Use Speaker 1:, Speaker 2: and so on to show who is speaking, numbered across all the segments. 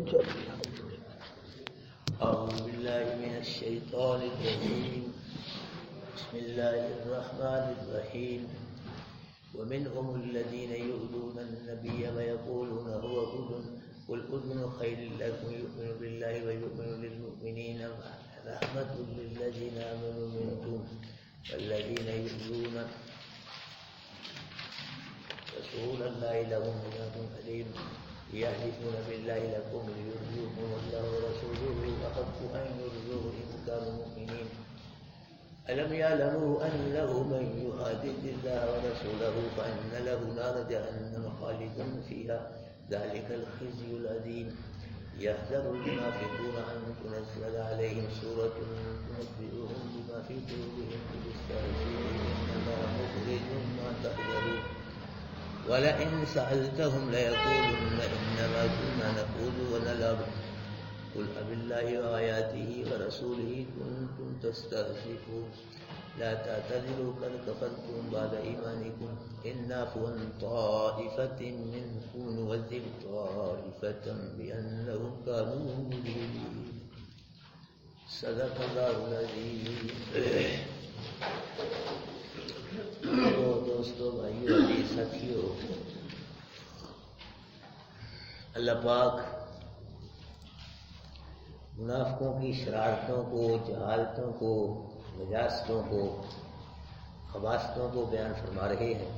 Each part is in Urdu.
Speaker 1: أعوذ بالله من الشيطان الرجيم بسم الله الرحمن الرحيم ومنهم الذين يؤذون النبي ويقولون هو أذن قل أذن خير لكم يؤمن بالله ويؤمن للمؤمنين رحمة للذين آمنوا منكم والذين يؤذون رسول الله لهم عذاب أليم يحلفون بالله لكم ليرضوكم والله ورسوله أحق أن يرضوه إن كانوا مؤمنين ألم يعلموا أنه من يحادد الله ورسوله فإن له نار جهنم خالدا فيها ذلك الخزي العظيم يحذر المنافقون أن تنزل عليهم سورة تنبئهم بما في قلوبهم بالاستهزاء إن الله مخرج ما تحذرون ولئن سألتهم ليقولن إنما كنا نخوض ونلعب قل أبالله وآياته ورسوله كنتم تستهزئون لا تعتذروا قد كفرتم بعد إيمانكم إن نعفو عن طائفة منكم نعذب طائفة بأنهم كانوا مجرمين صدق الله العظيم. دوستو بھائیو عزیز ساتھیو، اللہ پاک منافقوں کی شرارتوں کو، جہالتوں کو، نجاستوں کو، خباثتوں کو بیان فرما رہے ہیں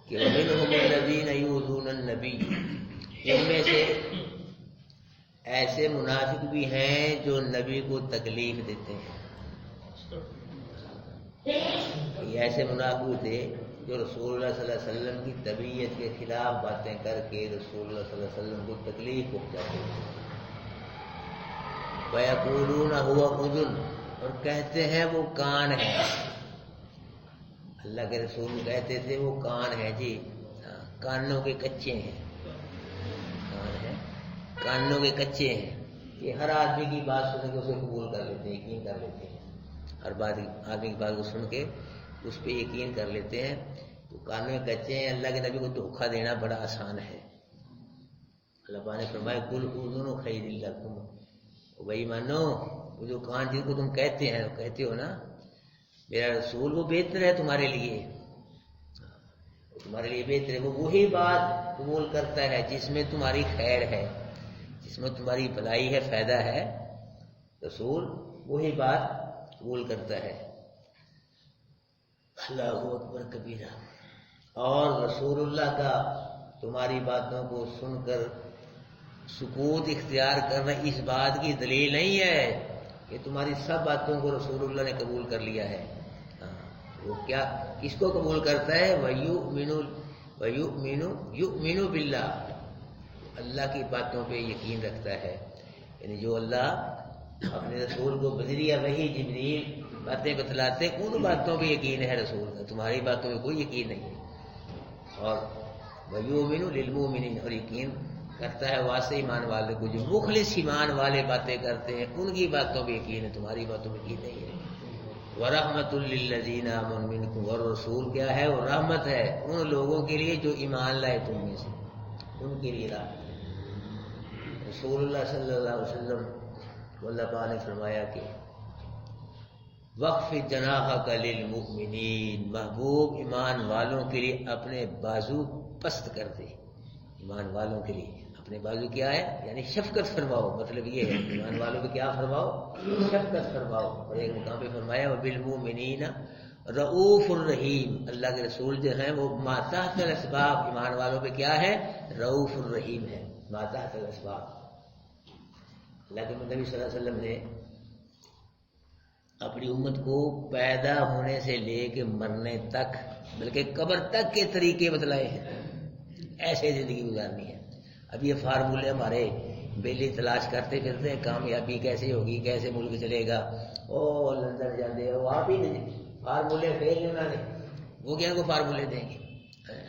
Speaker 1: کہ وَمِنْهُمُ الَّذِينَ يُؤْذُونَ النَّبِيَّ، ان میں سے ایسے منافق بھی ہیں جو نبی کو تکلیف دیتے ہیں. یہ ایسے منافق تھے جو رسول اللہ صلی اللہ علیہ وسلم کی طبیعت کے خلاف باتیں کر کے رسول اللہ صلی اللہ علیہ وسلم کو تکلیف پہنچاتے تھے. وَيَقُولُونَ هُوَ أُذُنٌ، اور کہتے ہیں وہ کان ہے. اللہ کے رسول کہتے تھے وہ کان ہے. جی کانوں کے کچے ہیں، کان ہے کانوں کے کچے ہیں. یہ ہر آدمی کی بات سن کے اسے قبول کر لیتے ہیں، یقین کر لیتے ہیں. ہر بات آدمی کی بات کو سن کے اس پہ یقین کر لیتے ہیں. تو کانوں میں کچے ہیں. اللہ کے نبی کو دھوکہ دینا بڑا آسان ہے. اللہ پاک نے فرمایا قل اذن خیر لکم، بھائی مانو وہ جو کان جن کو تم کہتے ہیں، کہتے ہو نا میرا رسول وہ بہتر ہے تمہارے لیے، تمہارے لیے بہتر ہے. وہ وہی بات قبول کرتا ہے جس میں تمہاری خیر ہے، جس میں تمہاری بھلائی ہے، فائدہ ہے. رسول وہی بات قبول کرتا ہے. اللہ اکبر کبیرہ. اور رسول اللہ کا تمہاری باتوں کو سن کر سکوت اختیار کرنا اس بات کی دلیل نہیں ہے کہ تمہاری سب باتوں کو رسول اللہ نے قبول کر لیا ہے. وہ کیا کس کو قبول کرتا ہے؟ یؤمن باللہ، اللہ کی باتوں پہ یقین رکھتا ہے. یعنی جو اللہ اپنے رسول کو بذریعہ وحی جبریل باتیں بتلاتے، ان باتوں پہ یقین ہے رسول کا. تمہاری باتوں پہ کوئی یقین نہیں. اور وَيُؤْمِنُ لِلْمُؤْمِنِينَ، اور یقین کرتا ہے واسطے ایمان والے کو. جو مخلص ایمان والے باتیں کرتے ہیں ان کی باتوں پہ یقین ہے، تمہاری باتوں پہ یقین نہیں ہے. وَرَحْمَةٌ لِّلَّذِينَ آمَنُوا مِنكُمْ، اور رسول کیا ہے؟ وہ رحمت ہے ان لوگوں کے لیے جو ایمان لائے تم میں سے، ان کے لیے رحمت ہے. رسول اللہ صلی اللہ علیہ وسلم اللہ پاک نے فرمایا کہ وَخْفِضْ جَنَاحَكَ لِلْمُؤْمِنِينَ، محبوب ایمان والوں کے لیے اپنے بازو پست کر دے. ایمان والوں کے لیے اپنے بازو کیا ہے؟ یعنی شفقت فرماؤ. مطلب یہ ہے ایمان والوں پہ کیا فرماؤ؟ شفقت فرماؤ. اور ایک مقام پہ فرمایا وَبِالْمُؤْمِنِينَ رؤوف الرحیم. اللہ کے رسول جو ہیں وہ ما تحت الاسباب ایمان والوں پہ کیا ہے؟ رؤوف الرحیم ہے. ما تحت الاسباب. اللہ کے نبی صلی اللہ علیہ وسلم نے اپنی امت کو پیدا ہونے سے لے کے مرنے تک، بلکہ قبر تک کے طریقے بتلائے ہیں. ایسے زندگی گزارنی ہے. اب یہ فارمولے ہمارے بیلی تلاش کرتے پھرتے ہیں، کامیابی کیسے ہوگی، کیسے ملک چلے گا، او لندن جاندے ہو آپ ہی نہیں فارمولے فیل انہوں نے، وہ کیا کو فارمولے دیں گے.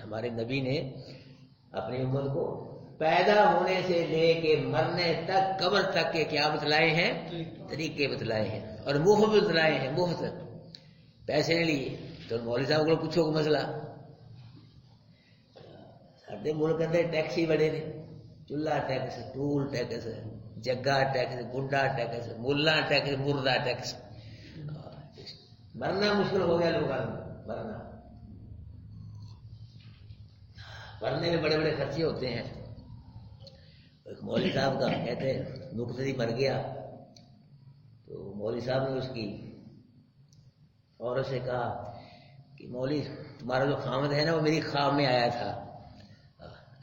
Speaker 1: ہمارے نبی نے اپنی امت کو پیدا ہونے سے لے کے مرنے تک، قبر تک کے کیا بتلائے ہیں؟ طریقے بتلائے ہیں. اور مفت بتلائے ہیں، مفت، پیسے نہیں لیے. تو مولوی صاحب کو پوچھو کوئی مسئلہ، سارے ملک اندر ٹیکس ہی بڑے نے. چولہا ٹیکس، ٹول ٹیکس، جگہ ٹیکس، گڈا ٹیکس، ملا ٹیکس، مردہ ٹیکس. مرنا مشکل ہو گیا لوگوں کا، مرنے میں بڑے بڑے خرچے ہوتے ہیں. ایک مولوی صاحب کا کہتے ہیں مقتدی مر گیا تو مولوی صاحب نے اس کی عورت سے کہا کہ مولوی تمہارا جو خامد ہے نا وہ میری خواب میں آیا تھا.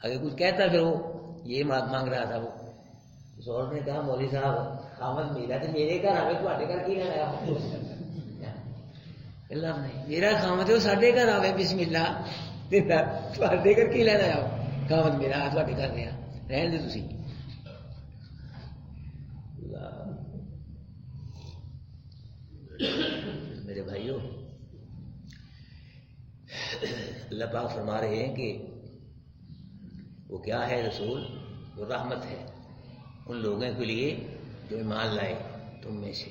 Speaker 1: اگر کچھ کہتا پھر وہ یہ مانگ رہا تھا. وہ اس عورت نے کہا مولوی صاحب خامد میرا تو میرے گھر آئے تھوڑے گھر کی نہ آیا. اللہ نہیں میرا خامد ہے وہ ساڈے گھر آئے بسم اللہ تھوڑے گھر کی لینا آؤ. خامد میرا تھوڑے گھر رہا رہن دے تسی. میرے بھائیوں اللہ پاک فرما رہے ہیں کہ وہ کیا ہے رسول، وہ رحمت ہے ان لوگوں کے لیے جو ایمان لائے تم میں سے.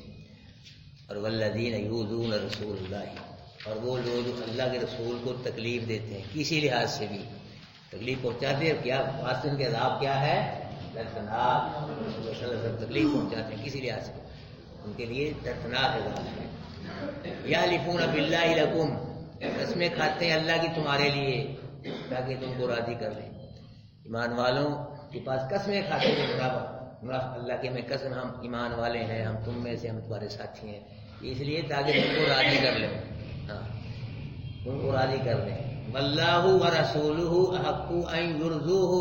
Speaker 1: اور والذین یؤذون رسول اللہ، اور وہ لوگ جو اللہ کے رسول کو تکلیف دیتے ہیں کسی لحاظ سے بھی تکلیف پہنچاتے ہیں. کیا واسطے ان کے عذاب کیا ہے؟ دردناک. تکلیف پہنچاتے ہیں کسی لحاظ سے ان کے لیے دردناک عذاب ہے. یحلفون باللہ لکم، قسمیں کھاتے ہیں اللہ کی تمہارے لیے تاکہ تم کو راضی کر لیں. ایمان والوں کے پاس قسمیں کھاتے ہیں منافق اللہ کے میں قسم ہم ایمان والے ہیں، ہم تم میں سے ہم تمہارے ساتھی ہیں، اس لیے تاکہ تم کو راضی کر لیں. ہاں تم کو راضی کر لیں. واللہ ورسولہ احق ان یرضوہ،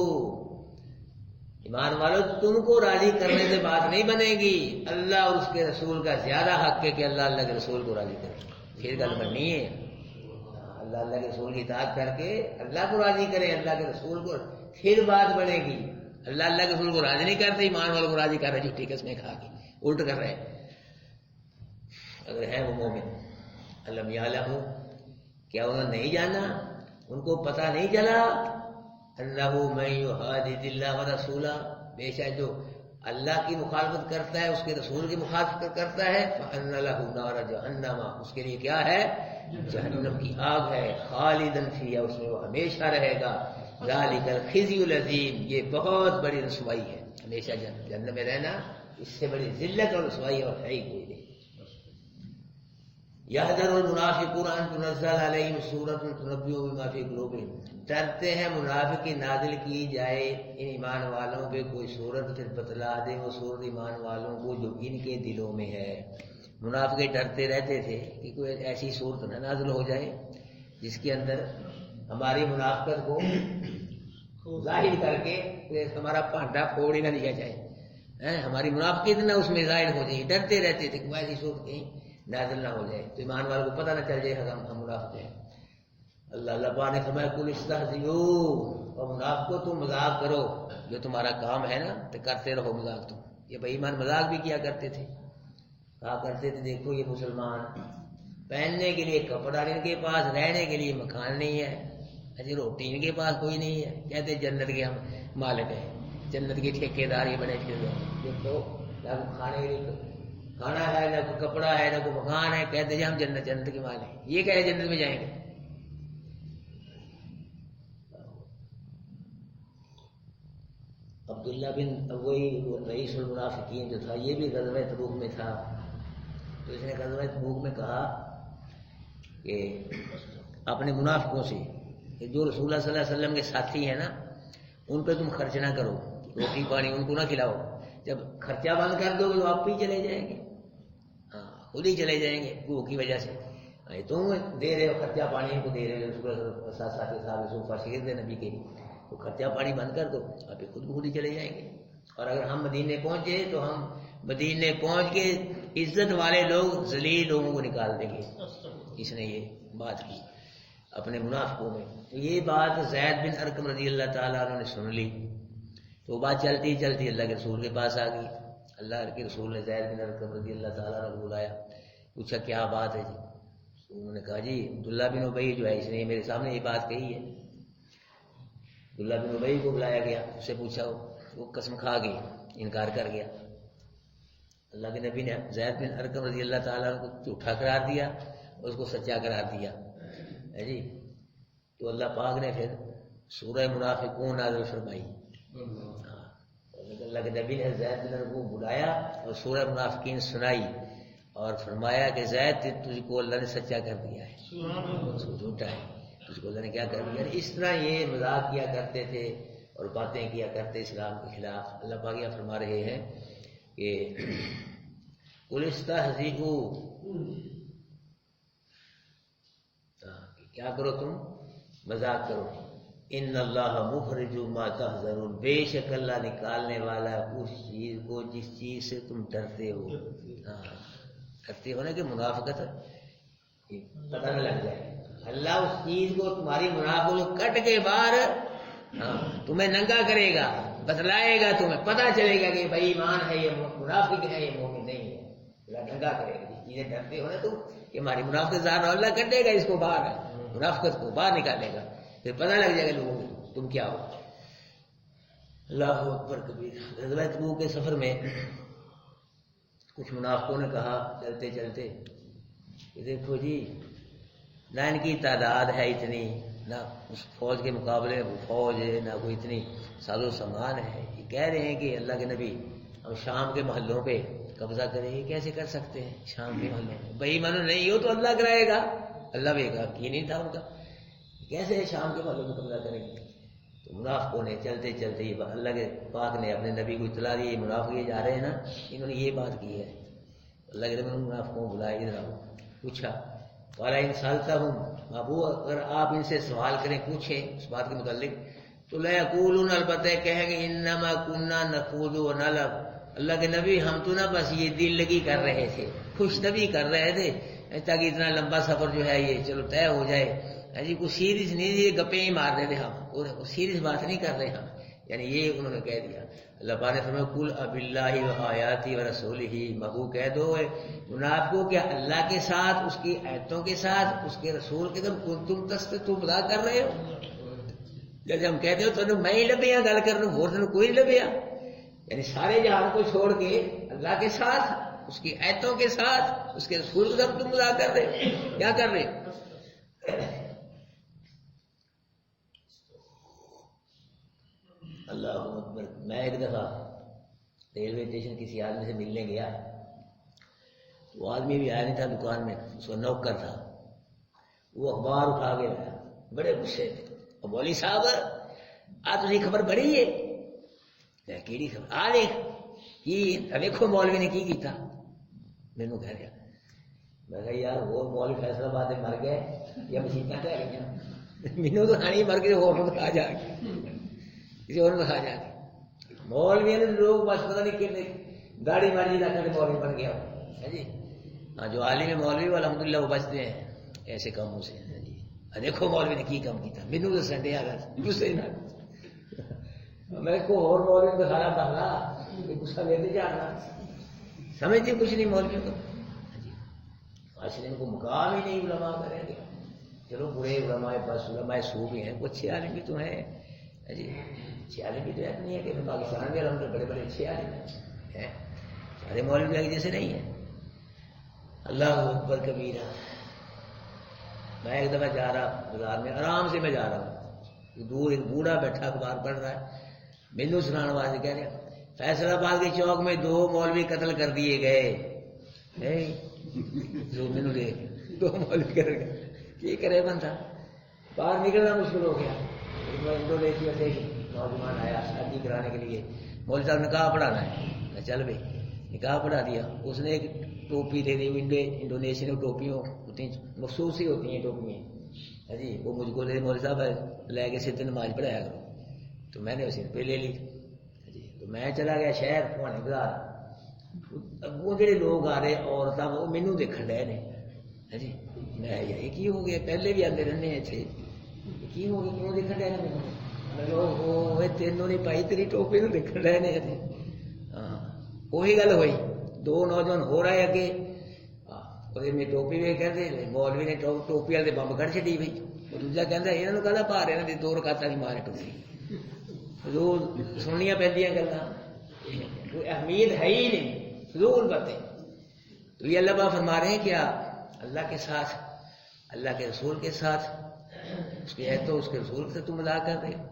Speaker 1: ایمان والو تم کو راضی کرنے سے بات نہیں بنے گی. اللہ اور اس کے رسول کا زیادہ حق ہے کہ اللہ کے رسول کو راضی کرے. پھر گل بننی ہے اللہ کے رسول کی اطاعت کر کے اللہ کو راضی کرے، اللہ کے رسول کو، پھر بات بنے گی. اللہ کے رسول کو راضی نہیں کرتے، ایمان والوں کو راضی کر رہے جھوٹی قسمیں کھا کے الٹ کر رہے. اگر ہے وہ مومن. علم یعلم، کیا انہوں نے نہیں جانا، ان کو پتہ نہیں چلا انہ من یحادد اللہ ورسولہ، بے شک جو اللہ کی مخالفت کرتا ہے اس کے رسول کی مخالفت کرتا ہے فان لہ نار جہنم، اس کے لیے کیا ہے؟ جہنم کی آگ ہے. خالدا فیہا، اس میں وہ ہمیشہ رہے گا. ذالک الخزی العظیم، یہ بہت بڑی رسوائی ہے. ہمیشہ جہنم میں رہنا اس سے بڑی ذلت اور رسوائی اور ہے ہی کوئی نہیں. یحذر المنافقون ان تنزل علیہم سورۃ تنبئهم بما فی قلوبہم، ڈرتے ہیں منافق کی نازل کی جائے ان ایمان والوں پہ کوئی صورت، پھر بتلا دے وہ صورت ایمان والوں کو جو ان کے دلوں میں ہے. منافق ڈرتے رہتے تھے کہ کوئی ایسی صورت نہ نازل ہو جائے جس کے اندر ہماری منافقت کو ظاہر کر کے ہمارا پانڈا پھوڑ ہی نہ لیا جائے، ہماری منافقت نہ اس میں ظاہر ہو جائے. ڈرتے رہتے تھے کہ ایسی صورت کہیں نازل نہ ہو جائے تو ایمان والوں کو پتہ نہ چل جائے ہم منافق ہیں. اللہ پاک نے فرمایا کل استہزئوا، اور منافقو تم مذاق کرو، جو تمہارا کام ہے نا تو کرتے رہو مذاق. تم یہ بے ایمان مذاق بھی کیا کرتے تھے، کہا کرتے تھے دیکھو یہ مسلمان پہننے کے لیے کپڑا ان کے پاس، رہنے کے لیے مکان نہیں ہے، ایسی روٹی ان کے پاس کوئی نہیں ہے، کہتے جنت کے ہم مالک ہیں، جنت کے ٹھیکے دار یہ بنے پھر دیکھو نہ کھانے کے لیے کھانا ہے، نہ کوئی کپڑا ہے، نہ کوئی مکان ہے، کہتے ہیں ہم جنت کے مال ہیں. یہ کہہ رہے جنت میں جائیں گے. عبداللہ بن وہی رئیس المنافقین جو تھا، یہ بھی غزوہ تبوک میں تھا. تو اس نے غزوہ تبوک میں کہا کہ اپنے منافقوں سے کہ جو رسول اللہ صلی اللہ علیہ وسلم کے ساتھی ہیں نا ان پہ تم خرچ نہ کرو، روٹی پانی ان کو نہ کھلاؤ. جب خرچہ بند کر دو گے تو آپ ہی چلے جائیں گے، خود ہی چلے جائیں گے وہ کی وجہ سے. تم دے رہے ہو خرچہ پانی ان کو دے رہے ہو، ساتھی صاحب شیر دے نبی کے، تو خرچہ پانی بند کر دو، آپ خود ہی چلے جائیں گے. اور اگر ہم مدینے پہنچے تو ہم مدینے پہنچ کے عزت والے لوگ ذلیل لوگوں کو نکال دیں گے. اس نے یہ بات کی اپنے منافقوں میں. یہ بات زید بن ارقم رضی اللہ تعالیٰ عنہ نے سن لی تو وہ بات چلتی چلتی اللہ کے رسول کے پاس آ گئی. اللہ کے رسول نے زید بن ارقم رضی اللہ تعالیٰ عنہ کو بلایا، پوچھا کیا بات ہے جی؟ انہوں نے کہا جی عبداللہ بن ابی جو ہے اس نے میرے سامنے یہ بات کہی ہے. عبداللہ بن ابی کو بلایا گیا، اس سے پوچھا، وہ قسم کھا گئی، انکار کر گیا. اللہ کے نبی نے زید بن ارقم رضی اللہ تعالیٰ عنہ کو جھوٹا قرار دیا، اس کو سچا قرار دیا ہے جی. تو اللہ پاک نے پھر سورہ منافقون نازل فرمائی. کے نبی نے زید بن ارقم کو بلایا اور سورہ منافقین سنائی اور فرمایا کہ زید تجھ کو اللہ نے سچا کر دیا ہے، جھوٹا ہے، تجھ کو اللہ نے کیا کر دیا ہے۔ اس طرح یہ مذاق کیا کرتے تھے اور باتیں کیا کرتے اسلام کے خلاف۔ اللہ پاک یہ فرما رہے ہیں کہ قل استہزئوا، کیا کرو تم؟ مذاق کرو۔ ان اللہ مخرج ما تحذرون، بے شک اللہ نکالنے والا ہے اس چیز کو جس چیز سے تم ڈرتے ہو۔ ڈرتے ہونے کہ منافقت پتہ نہ لگ جائے، اللہ اس چیز کو تمہاری منافقت کو کٹ کے باہر تمہیں ننگا کرے گا، بتلائے گا، تمہیں پتہ چلے گا کہ بھائی ایمان ہے، یہ منافق ہے، یہ مومن نہیں ہے۔ اللہ ننگا کرے گا، جس چیزیں ڈرتے ہو نا تم کہ ہماری منافقت ظاہر ہو، اللہ کٹے گا اس کو باہر، منافقت کو باہر نکالے گا، پھر پتہ لگ جائے گا لوگوں کو تم کیا ہو۔ اللہ اکبر کبیر۔ غزوہ تبوک کے سفر میں کچھ منافقوں نے کہا چلتے چلتے کہ دیکھو جی، نہ ان کی تعداد ہے اتنی، نہ اس فوج کے مقابلے میں فوج ہے، نہ کوئی اتنی ساز و سامان ہے۔ یہ کہہ رہے ہیں کہ اللہ کے نبی ہم شام کے محلوں پہ قبضہ کریں، یہ کیسے کر سکتے ہیں شام کے محلوں میں؟ بھائی مانو نہیں ہو تو اللہ کرائے گا، اللہ بھی کہا کی نہیں تھا ان کا، کیسے شام کے محلوں میں قبضہ کریں گے؟ تو منافقوں نے چلتے چلتے اللہ کے پاک نے اپنے نبی کو اطلاع دی، منافق یہ جا رہے ہیں نا، انہوں نے یہ بات کی ہے۔ اللہ کے نبی نے منافقوں کو بلایا، ادھر آؤ، پوچھا والا ان سالتا ہوں ابو، اگر آپ ان سے سوال کریں، پوچھیں اس بات کے متعلق تو لیقولون، البتہ کہیں گے انما کننا نخوض ونلعب، اللہ کے نبی ہم تو نہ بس یہ دل لگی کر رہے تھے، خوش طبی کر رہے تھے تاکہ اتنا لمبا سفر جو ہے یہ چلو طے ہو جائے، جی کوئی سیریس نہیں، یہ گپیں ہی مار رہے تھے ہم، اور سیریس بات نہیں کر رہے ہم، یعنی یہ انہوں نے کہہ دیا۔ اللہ پاک نے فرمایا قل اب اللہ و آیاتی و رسولہ، مگو کہہ دو منافقوں کیا اللہ کے ساتھ، اس کی آیتوں کے ساتھ، اس کے رسول کے تم کنتم تستتم مذاق کر رہے ہو؟ جیسے ہم کہتے ہو تو میں ہی لبیا گل کر رہا ہوں، اور کوئی لبیا، یعنی سارے جہان کو چھوڑ کے اللہ کے ساتھ، اس کی آیتوں کے ساتھ، اس کے رسول کے ساتھ تم مذاق کر رہے ہو، کیا کر رہے ہو؟ اللہ اکبر۔ میں ایک دفعہ ریلوے اسٹیشن کسی آدمی سے ملنے گیا، وہ آدمی بھی آیا نہیں تھا دکان میں، اس کا نوکر تھا، وہ اخبار اٹھا کے لایا، بڑے غصے تھے، اور مولوی صاحب آ تھی خبر پڑھی ہے؟ کیڑی خبر؟ آ دیکھ کی دیکھو مولوی نے کی کیتا۔ مینو کہہ رہا، میں کہا یار وہ مولوی فیصلہ آباد مر گئے یا مسیحت رہ گئی؟ مینو تو ہانی مر گئے، ہو دکھا جا کے کسی اور دکھا جا کے، مولوی نے لوگ بس پتہ نہیں کتنے گاڑی ماری جا کر مولوی بن گیا ہے جی۔ ہاں جو عالم مولوی الحمدللہ وہ بچتے ہیں ایسے کاموں سے جی۔ دیکھو مولوی نے کی کام کیتا، مینو تو سنڈے آ گیا غصے نہ، میں کو اور مولوی دکھانا ڈالا، غصہ لیتے جانا، سمجھتے کچھ نہیں مولویوں کو جی، معاشرے ان کو مقام ہی نہیں علماء کریں گے۔ چلو برے علماء پاس علماء سو بھی ہیں، وہ اچھے عالم بھی تو ہیں جی، اچھے عالم بھی تو ایسا نہیں ہے کہ پاکستان کے الحمد بڑے بڑے اچھے عالم ہیں، سارے مولوی ایک جیسے نہیں ہیں۔ اللہ اکبر کبیرہ۔ میں ایک دفعہ جا رہا بازار میں، آرام سے میں جا رہا ہوں، دور ایک بوڑھا بیٹھا اخبار پڑھ رہا ہے، مینو سنانے والے کہہ رہے فیصلہ آباد کے چوک میں 2 مولوی قتل کر دیے گئے، جو مینو دے 2 مولوی کر گئے، یہ کرے بندہ، باہر نکلنا مشکل ہو گیا۔ انڈونیشیا سے نوجوان آیا شادی کرانے کے لیے، مولوی صاحب نکاح پڑھانا ہے، میں چل بھائی نکاح پڑھا دیا۔ اس نے ایک ٹوپی دے دی، انڈونیشین ٹوپیوں ہوتی ہیں، مخصوص ہی ہوتی ہیں ٹوپیاں جی، وہ مجھ کو لے مولوی صاحب لے کے سیدھے نماز پڑھایا کرو، تو میں نے اسے پہ لے لی جی۔ تو میں چلا گیا شہر پوانے بازار، وہ جڑے لوگ آ رہے عورتیں وہ مینو دیکھن رہے نے جی، میں یہ کی ہو گیا، پہلے بھی آتے رہنے اتنے، کی ہو گیا کیوں دیکھن رہے مینو؟ تینوں نہیں پائی تیری ٹوپی نو دیکھن رہے نے اتنے۔ ہاں وہی گل ہوئی، 2 نوجوان ہو رہا ہے کہ میں ٹوپی بھی کہتے مولوی نے ٹوپی والے بمب کڑ چڑی بھائی، دوجا کہتا یہاں کہنا پا رہے ہیں 2 رکعتاں کی مارے ٹوپی، فضول سننیاں پہنچیاں گلاں، کوئی اہمیت ہے ہی نہیں، فضول باتیں۔ تو یہ اللہ پاک فرما رہے ہیں کیا اللہ کے ساتھ، اللہ کے رسول کے ساتھ، اس کے آیتوں اس کے رسول سے تم مذاق کر رہے ہو،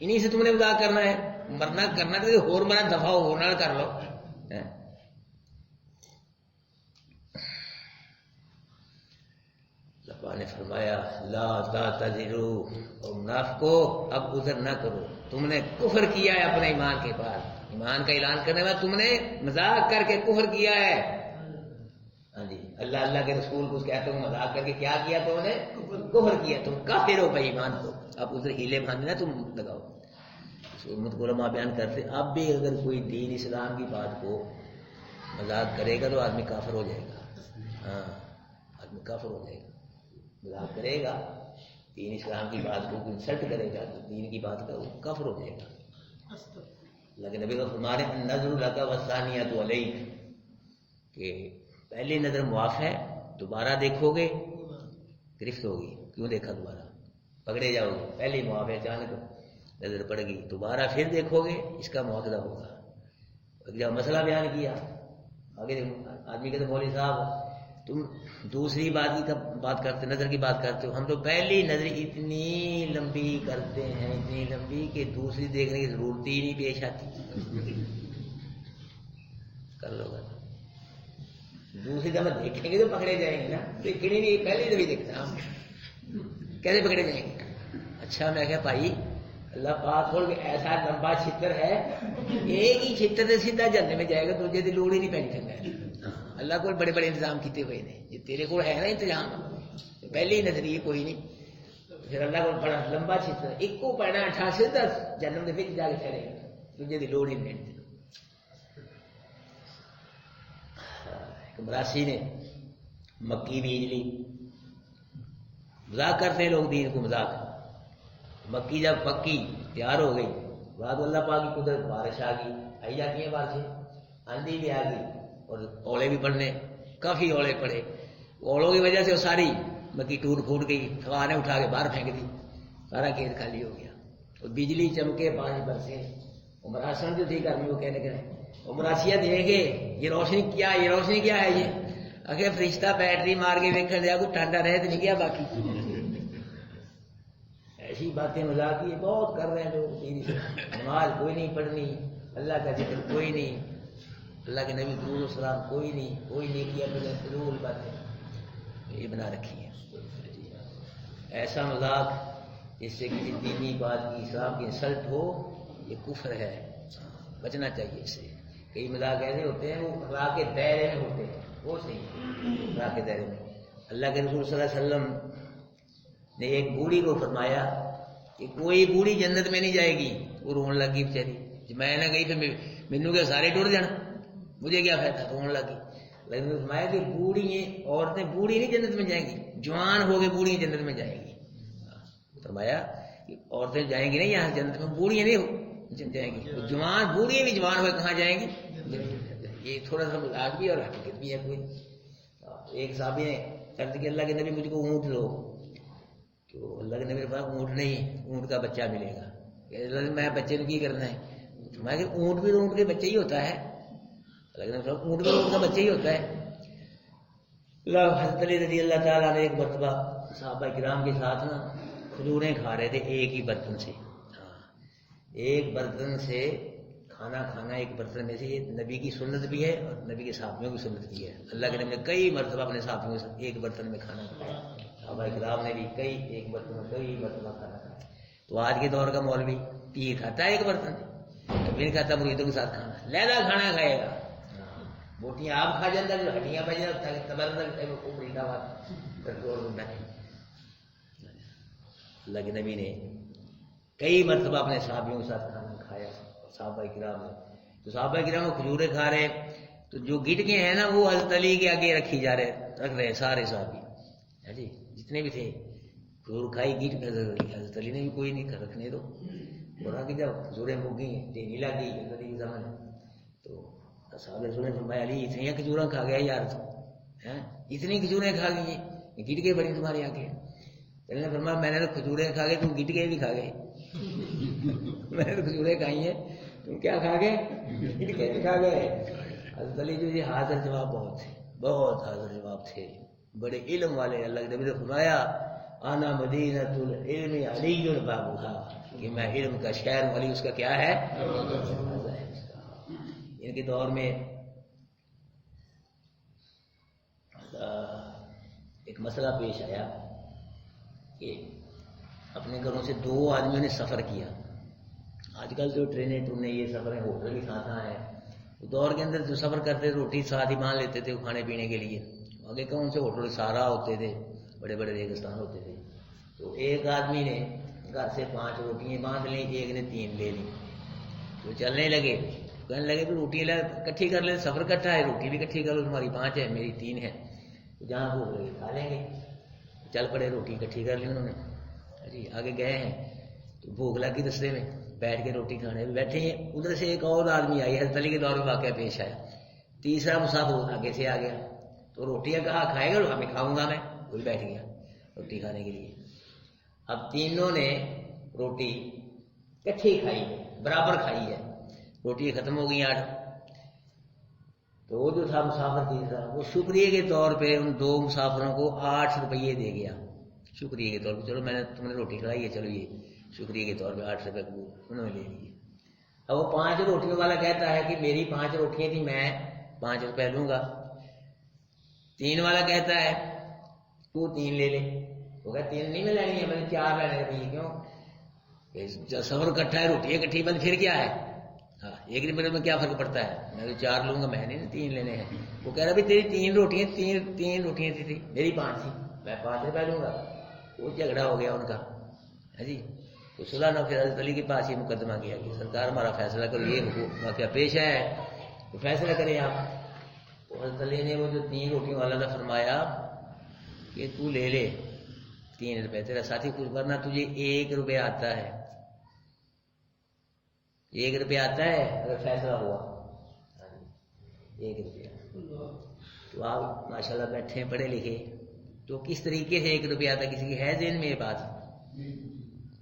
Speaker 1: انہی سے تم نے مذاق کرنا ہے۔ مرنا کرنا تو ہور مرنا دفاع ہور نال کر لو. اللہ نے فرمایا لا تعتذروا، اور منافقو اب عذر نہ کرو، تم نے کفر کیا ہے اپنے ایمان کے بعد. ایمان کا اعلان کرنے میں تم نے مذاق کر کے کفر کیا ہے. ہاں جی، اللہ کے رسول کو کہتے ہو مذاق کر کے کیا کیا تم نے؟ کفر کیا. تم کافر ہو بھائی ایمان کو. اب ادھر ہیلے باندھنا تم لگاؤ. امت کو علماء بیان کرتے اب بھی اگر کوئی دین اسلام کی بات کو مذاق کرے گا تو آدمی کافر ہو جائے گا. ہاں آدمی کافر ہو جائے گا. مذاق کرے گا دین اسلام کی بات کو انسلٹ کرے گا تو دین کی بات کا وہ کافر ہو جائے گا. لیکن نبی کو فرما رہے ہیں نظر لگا وثانیۃ علیک کہ پہلی نظر معاف ہے، دوبارہ دیکھو گے گرفت ہوگی. کیوں دیکھا دوبارہ؟ پکڑے جاؤ گے. پہلی معاف ہے، اچانک نظر پڑ گئی، دوبارہ پھر دیکھو گے اس کا مواخذہ ہوگا. جب مسئلہ بیان کیا آگے آدمی کہتے مولوی صاحب تم دوسری بات کرتے، نظر کی بات کرتے ہو، ہم تو پہلی نظر اتنی لمبی کرتے ہیں، اتنی لمبی کہ دوسری دیکھنے کی ضرورت ہی نہیں پیش آتی. کر لو گا دوسری دفعہ دیکھیں گے تو پکڑے جائیں گے نا. دیکھنی نہیں، پہلی دفعہ دیکھنا ہم کیسے پکڑے جائیں گے؟ اچھا میں کہا بھائی اللہ پاک کھول کے ایسا لمبا چھتر ہے، ایک ہی چھتر سے سیدھا جنت میں جائے گا، تجھے تو لوڑ ہی نہیں پہنی کرنا ہے. اللہ کو بڑے بڑے انتظام کیتے ہوئے نے، یہ تیرے کو ہے نا انتظام. پہلے ہی نظریے کوئی نہیں. پھر اللہ کو بڑا لمبا چھتر ایک کو پڑنا 88 جنم کے بچ جا کے ٹھہرے گا، تجھے تو لوڑ ہی نہیں پہنتی. مراسی نے مکی بیج لی. مذاق کرتے ہیں لوگ دین کو مذاق. مکی جب پکی تیار ہو گئی بعد اللہ پاک کی قدرت بارش آ گئی، آئی جاتی ہیں بارشیں، آندھی بھی آ گئی اور اولے بھی پڑنے، کافی اولے پڑے. اولوں کی وجہ سے وہ ساری مکی ٹوٹ پھوٹ گئی، ہوا نے اٹھا کے باہر پھینک دی، سارا کھیت خالی ہو گیا. اور بجلی چمکے، پانی برسے. وہ مراسن جو تھی گرمی وہ کہنے لگے وہ مراسیہ دیکھے یہ روشنی کیا ہے یہ؟ اگر فرشتہ بیٹری مار کے دیکھ دیا کوئی ٹھنڈا رہے تو نہیں کیا باقی. ایسی باتیں مذاق کی بہت کر رہے ہیں لوگ. نماز کوئی نہیں پڑھنی، اللہ کا ذکر کوئی نہیں، اللہ کے نبی درود و سلام کوئی نہیں کیا فضول باتیں یہ بنا رکھی ہیں. ایسا مذاق جس سے کسی دینی بات کی، اسلام کی انسلٹ ہو، یہ کفر ہے، بچنا چاہیے اس سے. کئی مذاق ایسے ہوتے ہیں وہ اخلاق کے دائرے میں ہوتے ہیں، وہ صحیح اخلاق کے دائرے میں. اللہ کے رسول صلی اللہ علیہ وسلم نے ایک بوڑھی کو فرمایا کہ کوئی بوڑھی جنت میں نہیں جائے گی. وہ رون لگی بیچاری، میں نہ گئی تو مینو کیا سارے ٹر جانا، مجھے کیا فائدہ، رون لگی. لیکن فرمایا کہ بوڑھی عورتیں بوڑھی نہیں جنت میں جائیں گی، جوان ہو کے بوڑھی جنت میں جائیں گی. فرمایا کہ عورتیں جائیں گی نہیں یہاں جنت میں، بوڑھی نہیں جائیں گی، جوان بوڑھی بھی جوان ہوئے کہاں جائیں گی. یہ تھوڑا سا مذاق بھی اور حقیقت بھی ہے. کوئی ایک صحابی نے عرض کہ اللہ کے نبی مجھ کو اونٹ دو، تو اللہ کے نبی نے کہا اونٹ نہیں، اونٹ کا بچہ ملے گا. میں بچے کو کی کرنا ہے؟ میں کہ اونٹ بھی اونٹ کے بچے ہی ہوتا ہے. اونٹ بھی اونٹ کا بچہ ہی ہوتا ہے. حضرت علی رضی اللہ تعالیٰ نے ایک مرتبہ صحابہ کرام کے ساتھ نا کھجوریں کھا رہے تھے ایک ہی برتن سے. ایک برتن سے کھانا کھانا، ایک برتن میں سے، یہ نبی کی سنت بھی ہے اور نبی کے صحابیوں کی سنت بھی ہے. اللہ کے نبی نے کئی مرتبہ اپنے صحابیوں کے ساتھ ایک برتن میں کھانا کھایا، صحابہ کرام نے بھی ایک برتن میں کئی مرتبہ کھانا کھایا. تو آج کے دور کا مولوی پیر کھاتا ہے ایک برتن، کبھی نہیں کھاتا مریدوں کے ساتھ کھانا، لہذا کھانا کھائے گا. بوٹیاں آپ کھا جاتا ہے، ہڈیاں بج جاتا ہے، اللہ کے نبی نے کئی مرتبہ اپنے صحابیوں کے ساتھ کھانا کھایا. صحابہ کرام نے تو صحابہ کرام کھجورے کھا رہے، تو جو گٹکیں ہیں نا وہ حضرت علی کے آگے رکھ رہے سارے صحابی جی جتنے بھی تھے. کھجور کھائی گٹ حضرت علی نے بھی کوئی نہیں رکھنے دو. بولا کہ جب کھجوریں ہو گئی ٹینی لگ گئی حضرت علی کے زمانے، تو صحابہ رسول نے فرمایا علی اتنی کھجوریں کھا گیا یار، تو اتنی کھجوریں کھا گئی گٹکیں بڑی تمہارے آگے. علی نے فرمایا میں نے تو کھجوریں کھا گئے، تم گٹکیں بھی کھا گئے. میں نے تو کھجوریں کھائی ہیں، تم کیا کھا گئے؟ گٹکیں بھی کھا گئے. حضرت علی جو یہ حاضر جواب بہت حاضر جواب تھے، بڑے علم والے. اللہ کے نبی نے فرمایا انا مدینۃ العلم علی بابھا، کہ میں علم کا شہر ہوں، علی اس کا کیا ہے؟ ان کے دور میں ایک مسئلہ پیش آیا کہ اپنے گھروں سے دو آدمیوں نے سفر کیا. آج کل جو ٹرینیں ٹرینیں یہ سفر ہیں، ہوٹل بھی کھانا ہے. دور کے اندر جو سفر کرتے روٹی ساتھ ہی باندھ لیتے تھے وہ کھانے پینے کے لیے. آگے کون سے ہوٹل سارا ہوتے تھے، بڑے بڑے ریگستان ہوتے تھے. تو ایک آدمی نے گھر سے 5 روٹیاں باندھ لیں، ایک نے 3 لے لی. تو چلنے لگے، کہنے لگے کہ روٹیاں کٹھی کر لیں، سفر کٹھا ہے، روٹی بھی کٹھی کر لو، تمہاری 5 ہے میری 3 ہے، جہاں بھوک لگے کھا لیں گے. چل پڑے، روٹی کٹھی کر لی انہوں نے. جی آگے گئے ہیں تو بھوک لگی رستے میں، بیٹھ کے روٹی کھانے بیٹھے ہیں. ادھر سے ایک اور آدمی آئی، حضرت علی کے دور میں واقعہ پیش آیا. تیسرا مسافر آگے سے آ گیا. تو روٹیاں کہا کھائے گا؟ ہمیں کھاؤں گا میں. وہی بیٹھ گیا روٹی کھانے کے لیے. اب تینوں نے روٹی کٹھی کھائی ہے، برابر کھائی ہے. روٹی ختم ہو گئی 8. تو وہ جو تھا مسافر تیسرا، وہ شکریہ کے طور پہ ان 2 مسافروں کو 8 روپیے دے گیا. شکریہ کے طور پہ، چلو میں نے تم نے روٹی کھلائی ہے، چلو یہ شکریہ کے طور پہ 8 روپے کو انہوں نے لے لیے. اب وہ 5 روٹیوں والا کہتا ہے کہ میری 5 روٹیاں تھیں، میں 5 روپے لوں گا. 3 والا کہتا ہے تو 3 لے لے. وہ کہا 3 نہیں میں لینی ہے، میں نے 4 لینے ہیں. کیوں؟ سفر کٹھا ہے، روٹیاں کٹھی بند، پھر کیا ہے؟ ہاں ایک نمبر میں کیا فرق پڑتا ہے؟ میں تو 4 لوں گا، میں نہیں 3 لینے ہیں. وہ کہہ رہا بھی تیری 3 روٹیاں، 3 روٹیاں تھی، میری 5 تھی، میں 5 روپے لوں گا. وہ جھگڑا ہو گیا ان کا. جی تو صلح نہ، پھر حضرت علی کے پاس یہ مقدمہ کیا کہ سرکار ہمارا فیصلہ کرو، یہ واقعہ پیش ہے تو فیصلہ کریں آپ. تو حضرت علی نے وہ جو 3 روٹیوں والا نے فرمایا کہ تو لے لے 3 روپے، تیرا ساتھی کچھ ورنہ تجھے 1 روپے آتا ہے، 1 روپے آتا ہے اگر فیصلہ ہوا. 1 روپیہ. تو آپ ماشاءاللہ بیٹھے ہیں پڑھے لکھے، تو کس طریقے سے 1 روپیہ آتا ہے؟ کسی کی ہے ذہن میں یہ بات؟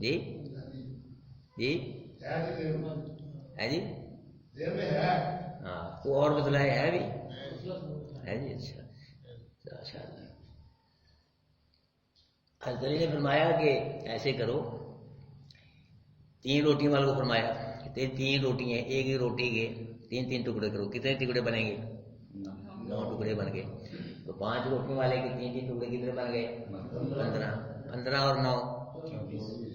Speaker 1: جی جی ہے جی ہاں وہ اور بتلائے ہے بھی ہے جی. اچھا ماشاء اللہ. حضرت علی نے فرمایا کہ ایسے کرو، 3 روٹیوں والوں کو فرمایا کہ 3 روٹی ہیں، ایک ہی روٹی کے 3 ٹکڑے کرو. کتنے ٹکڑے بنیں گے؟ 9 ٹکڑے بن گئے. تو 5 روٹیوں والے کے 3 ٹکڑے کتنے بن گئے؟ 15 اور 9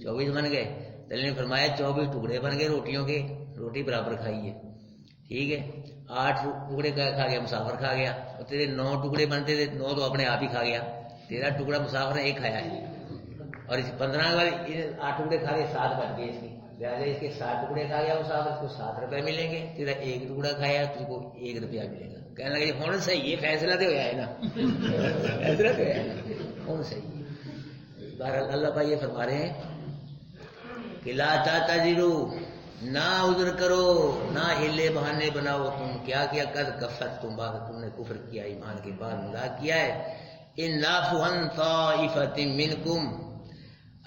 Speaker 1: 24 بن گئے. علی نے فرمایا 24 ٹکڑے بن گئے روٹیوں کے، روٹی برابر کھائی ہے. ٹھیک ہے، 8 ٹکڑے کھا گیا مسافر، کھا گیا. اور تیرے 9 ٹکڑے بنتے تھے، 9 تو اپنے آپ ہی کھا گیا. 13 ٹکڑا مسافر نے 1 کھایا ہے، اور اس 15 والے 8 ٹکڑے کھا گئے، 7 بن گئے. اس کی لہٰذا اس کے 7 ٹکڑے کھا گیا مسافر، اس کو 7 روپے ملیں گے. تیرا 1 ٹکڑا کھایا تجھ کو 1 روپیہ ملے گا. کہنے لگے ہونا صحیح ہے، فیصلہ تو ہوا ہے نا، فیصلہ تو ہے ہونا صحیح ہے. بہرحال اللہ پاک یہ فرما رہے ہیں کہ لا تعتذروا، نہ عذر کرو، نہ ہلے بہانے بناؤ. تم کیا قد کفرت، تم نے کفر کیا، ایمان کے بعد ملا کیا ہے. ان نعفو عن طائفۃ منکم،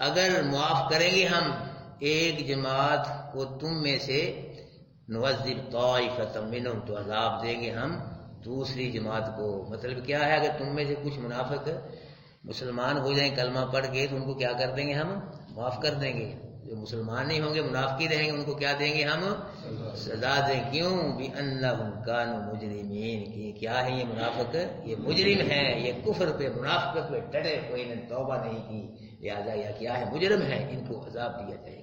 Speaker 1: اگر معاف کریں گے ہم ایک جماعت کو تم میں سے، نعذب طائفۃ منہم، تو عذاب دیں گے ہم دوسری جماعت کو. مطلب کیا ہے؟ اگر تم میں سے کچھ منافق مسلمان ہو جائیں کلمہ پڑھ کے، تو ان کو کیا کر دیں گے؟ ہم معاف کر دیں گے. جو مسلمان نہیں ہوں گے، منافقی رہیں گے، ان کو کیا دیں گے؟ ہم سزا دیں. کیوں؟ بِأَنَّهُمْ كَانُوا مُجْرِمِينَ، کہ کیا ہے یہ منافق؟ یہ مجرم ہیں، یہ کفر پہ منافقت پہ ڈٹے ہوئے، انہوں نے توبہ نہیں کی، لہٰذا یہ کیا ہے؟ مجرم ہے، ان کو عذاب دیا جائے گا.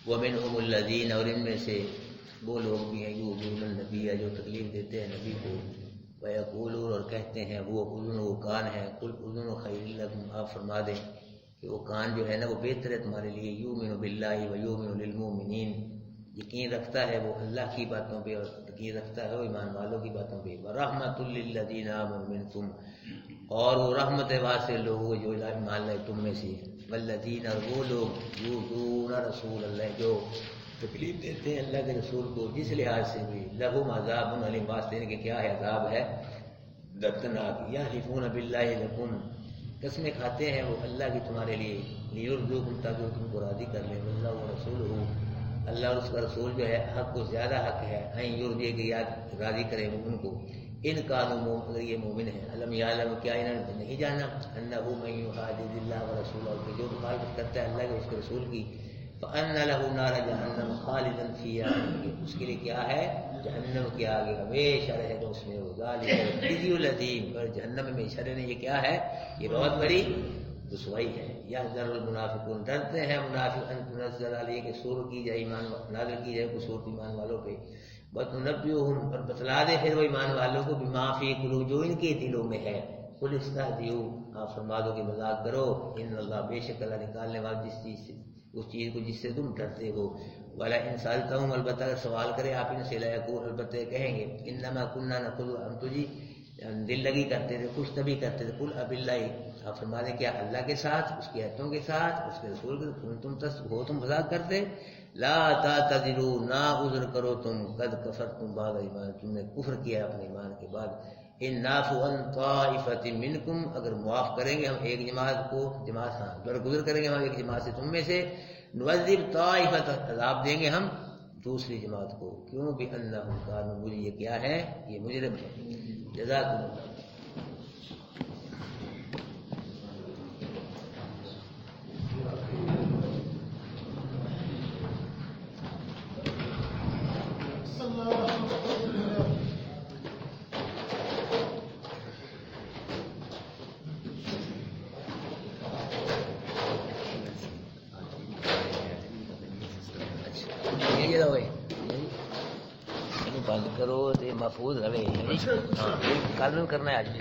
Speaker 1: وَمِنْهُمُ الَّذِينَ، اور ان میں سے وہ لوگ بھی ہیں، یؤذون النبی، جو تکلیف دیتے ہیں نبی کو، وَيَقُولُونَ، اور کہتے ہیں وہ اذن، وہ کان ہے، قُلْ اذن خیر لکم، آپ فرما دیں کہ وہ کان جو ہے نا وہ بہتر ہے تمہارے لیے. یؤمن باللہ ویؤمن للمؤمنین، یقین رکھتا ہے وہ اللہ کی باتوں پہ، اور یقین رکھتا ہے وہ ایمان والوں کی باتوں پہ. وَرَحْمَةٌ لِّلَّذِينَ آمَنُوا مِنكُمْ، اور وہ رحمت ہے واسطے لوگوں جو ایمان لائے تم میں سے. والذین، اور وہ لوگ یؤذون رسول اللہ، جو تکلیف دیتے ہیں اللہ کے رسول کو جس لحاظ سے بھی، لہم عذاب علیم، واسطے ان کے کیا ہے؟ عذاب ہے دردناک. یحلفون باللہ لکم، قسمیں کھاتے ہیں وہ اللہ کی تمہارے لیے، لیرضوکم، تاکہ وہ تم کو راضی کر لیں. واللہ ورسولہ، اللہ اور اس کا رسول جو ہے حق کو زیادہ حق ہے، این یرضی، کہ یاد راضی کریں ان کو. ان کانوا اگر یہ مومن ہیں علم یعلم کیا انہوں نے نہیں جانا انہ من یحادد اللہ ورسولہ کہ جو مخالفت کرتا ہے اللہ کے اس کے رسول کی فان له نار جہنم خالدا فیہا اس کے لیے کیا ہے جہنم کے آگے ہمیشہ رہے گا اس میں وہ ذالک الخزی العظیم اور جہنم میں ہمیشہ رہنے یہ کیا ہے یہ بہت بڑی رسوائی ہے یحذر المنافقون ڈرتے ہیں منافق ان تنزل علیہ کہ سورت کی جائے ایمان نازل کی جائے سورت ایمان والوں پہ وَتُنَبِّئُهُمْ اور بتلا دے پھر وہ ایمان والوں کو بما فی قلوب جو ان کے دلوں میں ہے قل استہزئوا آپ فرما دو کہ مذاق کرو ان اللہ بے شک اللہ نکالنے والا جس چیز سے اس چیز کو جس سے تم ڈرتے ہو ولا ان سالتہم البتہ اگر سوال کرے آپ ان سے لا یقول البتہ کہیں گے انما كنا نخوض ہم تجھی دل لگی کرتے تھے کچھ تبھی کرتے تھے قل اب اللہ آپ فرما دیں کیا اللہ کے ساتھ اس کی آیتوں کے ساتھ اس کے رسول کے تم مذاق کرتے لا تعتذروا نہ عذر کرو تم قد کفرتم بعد ایمان تم نے کفر کیا اپنے ایمان کے بعد ان نعفو عن طائفۃ منکم اگر معاف کریں گے ہم ایک جماعت کو درگزر کریں گے ہم ایک جماعت سے تم میں سے نعذب طائفۃ عذاب دیں گے ہم دوسری جماعت کو کیوں بانہم کانوا مجھے یہ کیا ہے یہ مجرم ہے جزاکم اللہ بند کرو تے محفوظ رہے ہاں کل کرنا ہے آج بھی